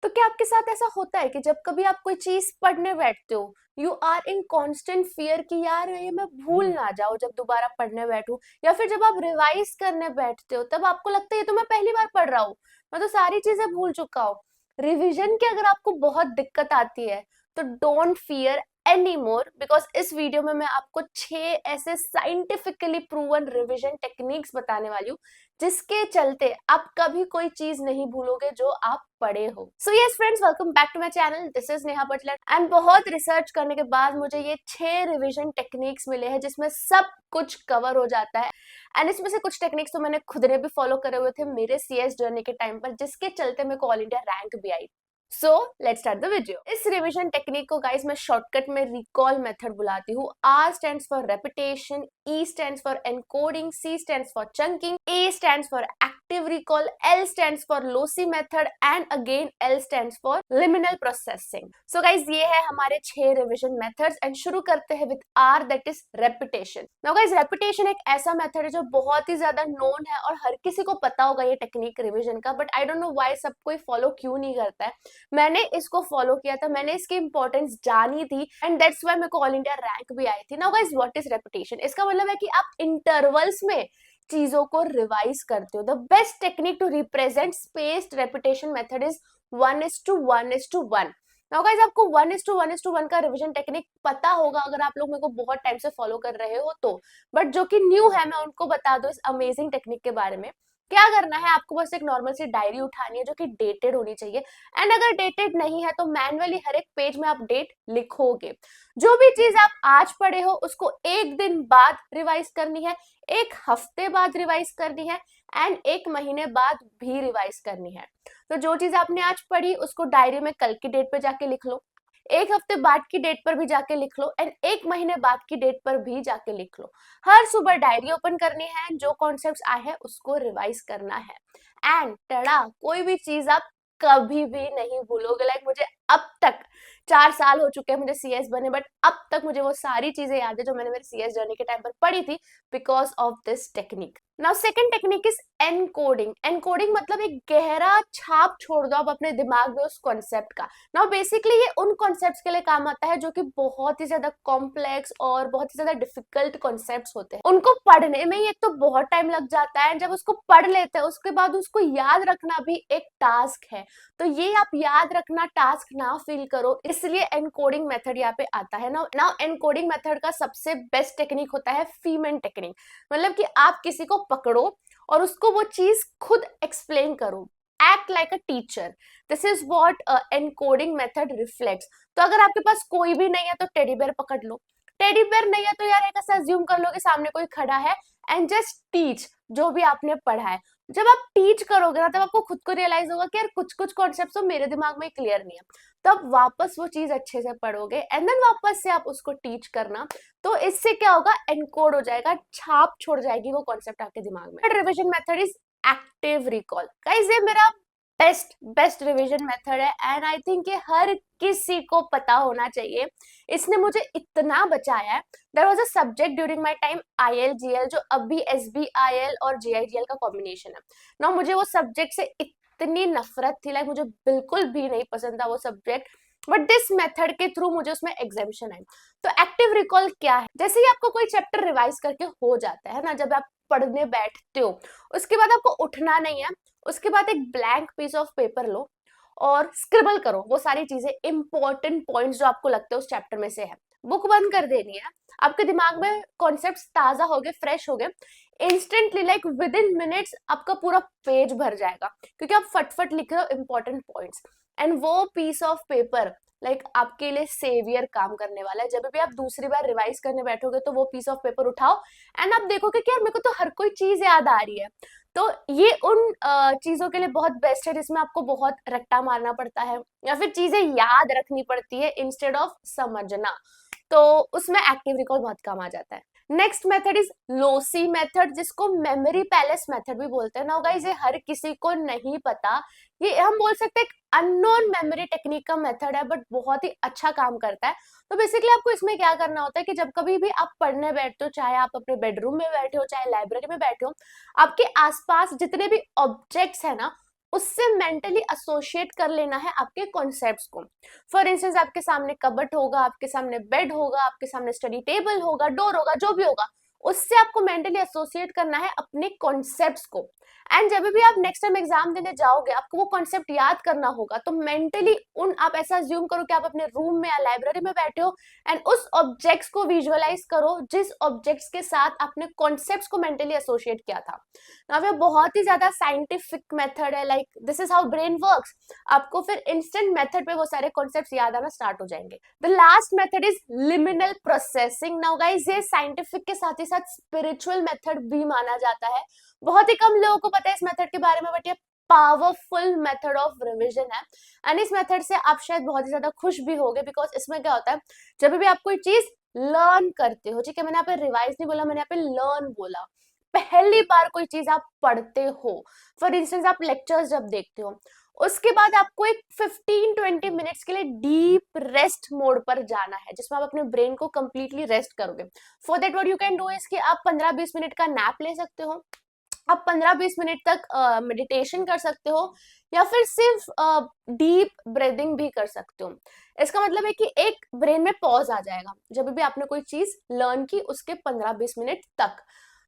तो क्या आपके साथ ऐसा होता है कि जब कभी आप कोई चीज पढ़ने बैठते हो, you are in constant fear कि यार ये मैं भूल ना जाऊं जब दोबारा पढ़ने बैठूं, या फिर जब आप रिवाइज करने बैठते हो तब आपको लगता है ये तो मैं पहली बार पढ़ रहा हूँ, मैं तो सारी चीजें भूल चुका हूँ। रिवीजन की अगर आपको बहुत दिक्कत आती है तो don't fear any more, because इस वीडियो में मैं आपको 6 ऐसे साइंटिफिकली प्रूवन रिवीजन टेक्निक्स बताने वाली हूँ जिसके चलते आप कभी कोई चीज नहीं भूलोगे जो आप पढ़े हो। So yes friends, welcome back to my channel, this is Neha Patlar. And बहुत रिसर्च करने के बाद मुझे ये 6 रिवीजन टेक्निक्स मिले हैं जिसमें सब कुछ कवर हो जाता है। एंड इसमें से कुछ टेक्निक्स तो मैंने खुद ने भी फॉलो करे हुए थे मेरे सीएस जर्नी के टाइम पर, जिसके चलते मेरे को ऑल इंडिया रैंक भी आई। So let's start the video. इस रिवीजन टेक्निक को गाइस मैं शॉर्टकट में रिकॉल मेथड बुलाती हूँ। R stands for repetition, E stands for encoding, C stands for chunking, A stands for active recall, L stands for loci method and again L stands for liminal processing. So guys ये है हमारे 6 revision methods and शुरू करते हैं with R, that is repetition. Now guys repetition एक ऐसा method है जो बहुत ही ज्यादा नोन है और हर किसी को पता होगा ये टेक्निक रिवीजन का, but I don't know why सब कोई फॉलो क्यों नहीं करता है। मैंने इसको फॉलो किया था, मैंने इसकी इंपॉर्टेंस जानी थी एंड दैट्स व्हाई मेरे को ऑल इंडिया रैंक भी आई थी। Now guys what is repetition? इसका मतलब है कि आप इंटरवल्स में चीजों को रिवाइज करते हो। The best technique to represent spaced repetition method is 1:1:1। Now guys आपको 1:1:1 का रिवीजन टेक्निक पता होगा अगर आप लोग मेरे को बहुत टाइम से फॉलो कर रहे हो तो, बट जो कि न्यू है मैं उनको बता दो इस अमेजिंग टेक्निक के बारे में। क्या करना है आपको, बस एक नॉर्मल सी डायरी उठानी है जो कि डेटेड होनी चाहिए, एंड अगर डेटेड नहीं है तो मैन्युअली हर एक पेज में आप डेट लिखोगे। जो भी चीज आप आज पढ़े हो उसको एक दिन बाद रिवाइज करनी है, एक हफ्ते बाद रिवाइज करनी है एंड एक महीने बाद भी रिवाइज करनी है। तो जो चीज आपने आज पढ़ी उसको डायरी में कल की डेट पे जाके लिख लो, एक हफ्ते बाद की डेट पर भी जाके लिख लो एंड एक महीने बाद की डेट पर भी जाके लिख लो। हर सुबह डायरी ओपन करनी है, जो कॉन्सेप्ट्स आए हैं उसको रिवाइज करना है एंड टड़ा कोई भी चीज आप कभी भी नहीं भूलोगे। लाइक मुझे अब तक 4 साल हो चुके हैं मुझे सीएस बने, बट अब तक मुझे वो सारी चीजें याद है जो मैंने मेरे सीएस जर्नी के टाइम पर पढ़ी थी, because of this technique. Now second technique is encoding. Encoding मतलब एक गहरा छाप छोड़ दो आप अपने दिमाग में उस कॉन्सेप्ट का। नाउ बेसिकली ये उन कॉन्सेप्ट्स के लिए काम आता है जो कि बहुत ही ज्यादा कॉम्प्लेक्स और बहुत ही ज्यादा डिफिकल्ट कॉन्सेप्ट्स होते हैं। उनको पढ़ने में ही एक तो बहुत टाइम लग जाता है, जब उसको पढ़ लेते हैं उसके बाद उसको याद रखना भी एक टास्क है। तो ये आप याद रखना टास्क ना फील करो, इसलिए एनकोडिंग मेथड यहाँ पे आता है। नाउ एनकोडिंग मेथड का सबसे बेस्ट टेक्निक होता है फीमेन टेक्निक। मतलब कि आप किसी को पकड़ो और उसको वो चीज खुद एक्सप्लेन करो, act like a teacher. This is what encoding method reflects. तो अगर आपके पास कोई भी नहीं है तो टेडी बेयर पकड़ लो, टेडी बेयर नहीं है तो यार एक ऐसा अज्यूम कर लो कि सामने कोई खड़ा है एंड जस्ट टीच जो भी आपने पढ़ा है। जब आप टीच करोगे ना तब आपको खुद को रियलाइज होगा कि यार कुछ कुछ कॉन्सेप्ट तो मेरे दिमाग में क्लियर नहीं है, तब वापस वो चीज अच्छे से पढ़ोगे एंड देन वापस से आप उसको टीच करना। तो इससे क्या होगा, एनकोड हो जाएगा, छाप छोड़ जाएगी वो कॉन्सेप्ट आपके दिमाग में। Revision method is active recall. Guys ये मेरा बेस्ट बेस्ट रिवीजन मेथड है एंड आई थिंक ये हर किसी को पता होना चाहिए। इसने मुझे इतना बचाया है। There was a subject during my time ILGL, जो अभी SBIL और GIGL का कॉम्बिनेशन है ना। मुझे वो सब्जेक्ट से इतनी नफरत थी, लाइक मुझे बिल्कुल भी नहीं पसंद था वो सब्जेक्ट, बट दिस मेथड के थ्रू मुझे उसमें एग्जामिशन आई। तो एक्टिव रिकॉल क्या है? जैसे ही आपको कोई चैप्टर रिवाइज करके हो जाता है ना, जब आप पढ़ने बैठते हो उसके बाद आपको उठना नहीं है, उसके बाद एक ब्लैंक पीस ऑफ पेपर लो और स्क्रिबल करो वो सारी चीजें, इंपॉर्टेंट पॉइंट्स जो आपको लगते हैं उस चैप्टर में से है। बुक बंद कर देनी है, आपके दिमाग में कॉन्सेप्ट्स ताजा हो गए, फ्रेश हो गए, instantly like with in minutes आपका पूरा पेज भर जाएगा क्योंकि आप फटफट लिख रहे हो इंपॉर्टेंट पॉइंट्स। एंड वो पीस ऑफ पेपर लाइक आपके लिए सेवियर काम करने वाला है। जब भी आप दूसरी बार रिवाइज करने बैठोगे तो वो पीस ऑफ पेपर उठाओ एंड आप देखोगे कि यार मेरे को तो हर कोई चीज याद आ रही है। तो ये उन चीजों के लिए बहुत बेस्ट है जिसमें आपको बहुत रट्टा मारना पड़ता है या फिर चीजें याद रखनी पड़ती है इंस्टेड ऑफ समझना। तो उसमें एक्टिव रिकॉल बहुत काम आ जाता है। Next method is lossy method, जिसको मेमोरी पैलेस मेथड भी बोलते हैं। नाउ गाइस ये हर किसी को नहीं पता, ये हम बोल सकते हैं एक अननोन मेमोरी टेक्निक का मेथड है, बट बहुत ही अच्छा काम करता है। तो बेसिकली आपको इसमें क्या करना होता है कि जब कभी भी आप पढ़ने बैठते हो, चाहे आप अपने बेडरूम में बैठे हो चाहे लाइब्रेरी में बैठे हो, आपके आसपास जितने भी ऑब्जेक्ट्स है ना उससे मेंटली एसोसिएट कर लेना है आपके कॉन्सेप्ट्स को। फॉर इंस्टेंस आपके सामने कबट होगा, आपके सामने बेड होगा, आपके सामने स्टडी टेबल होगा, डोर होगा, जो भी होगा, उससे आपको मेंटली एसोसिएट करना है अपने कॉन्सेप्ट्स को। एंड जब भी आप नेक्स्ट टाइम एग्जाम देने जाओगे, आपको वो कॉन्सेप्ट याद करना होगा, तो मेंटली उन आप ऐसा अज्यूम करो कि आप अपने रूम में या लाइब्रेरी में बैठे हो, एंड उस ऑब्जेक्ट्स को विजुअलाइज करो जिस ऑब्जेक्ट्स के साथ आपने कॉन्सेप्ट्स को मेंटली एसोसिएट किया था। नाउ ये बहुत ही ज्यादा साइंटिफिक मेथड है, like this is how brain works. आपको फिर इंस्टेंट मेथड पे वो सारे कॉन्सेप्ट्स याद आना स्टार्ट हो जाएंगे। The last method is liminal processing. Now guys, ये साइंटिफिक के साथ ही साथ स्पिरिचुअल मेथड भी माना जाता है। बहुत ही कम लोगों को पता है इस मेथड के बारे में, बट ये पावरफुल मेथड ऑफ रिविजन है। एंड इस मेथड से आप शायद बहुत ही ज्यादा खुश भी होगे, बिकॉज इसमें क्या होता है, जब भी आप कोई चीज लर्न करते हो, ठीक है, मैंने यहाँ पे रिवाइज नहीं बोला, मैंने यहाँ पे लर्न बोला, पहली बार कोई चीज आप पढ़ते हो, फॉर इंस्टेंस आप लेक्चर्स जब देखते हो, उसके बाद आपको एक 15-20 मिनट्स के लिए डीप रेस्ट मोड पर जाना है, जिसमें आप अपने ब्रेन को कंप्लीटली रेस्ट करोगे। For that what you can do is कि आप 15-20 मिनट का नैप ले सकते हो, आप 15-20 मिनट तक मेडिटेशन कर सकते हो, या फिर सिर्फ डीप ब्रीदिंग भी कर सकते हो। इसका मतलब है कि एक ब्रेन में पॉज आ जाएगा जब भी आपने कोई चीज लर्न की उसके 15-20 मिनट तक।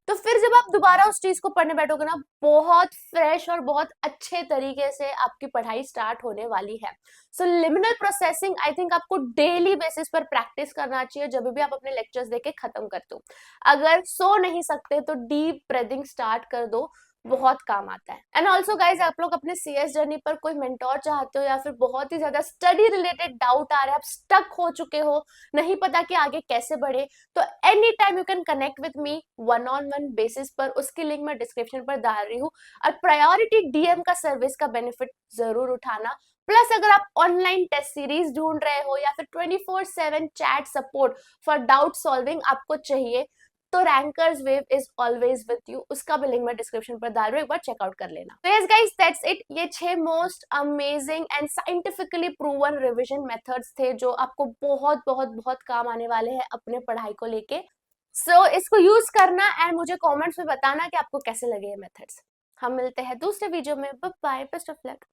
तो फिर जब आप दोबारा उस चीज को पढ़ने बैठोगे ना, बहुत फ्रेश और बहुत अच्छे तरीके से आपकी पढ़ाई स्टार्ट होने वाली है। सो लिमिनल प्रोसेसिंग आई थिंक आपको डेली बेसिस पर प्रैक्टिस करना चाहिए जब भी आप अपने लेक्चर्स देके खत्म करते हो। अगर सो नहीं सकते तो डीप ब्रीदिंग स्टार्ट कर दो, बहुत काम आता है। एंड ऑल्सो गाइज, आप लोग अपने सीएस जर्नी पर कोई मेंटोर चाहते हो, या फिर बहुत ही ज्यादा स्टडी रिलेटेड डाउट आ रहा है, आप स्टक हो चुके हो, नहीं पता कि आगे कैसे बढ़े, तो any time you can connect with me one on one basis पर। उसकी लिंक मैं डिस्क्रिप्शन पर डाल रही हूँ। और प्रायोरिटी डीएम का सर्विस का बेनिफिट जरूर उठाना। प्लस अगर आप ऑनलाइन टेस्ट सीरीज ढूंढ रहे हो, या फिर 24/7 chat support for doubt solving आपको चाहिए, तो rankers wave is always with you. उसका भी लिंक मैं डिस्क्रिप्शन पर डाल रही हूँ, एक बार चेकआउट कर लेना। तो यस गाइस, दैट्स इट। ये 6 most amazing and scientifically proven revision methods थे जो आपको बहुत बहुत बहुत काम आने वाले हैं अपने पढ़ाई को लेके। सो इसको यूज करना एंड मुझे कमेंट्स में बताना कि आपको कैसे लगे ये मेथड्स। हम मिलते हैं दूसरे वीडियो में। Bye bye, best of luck.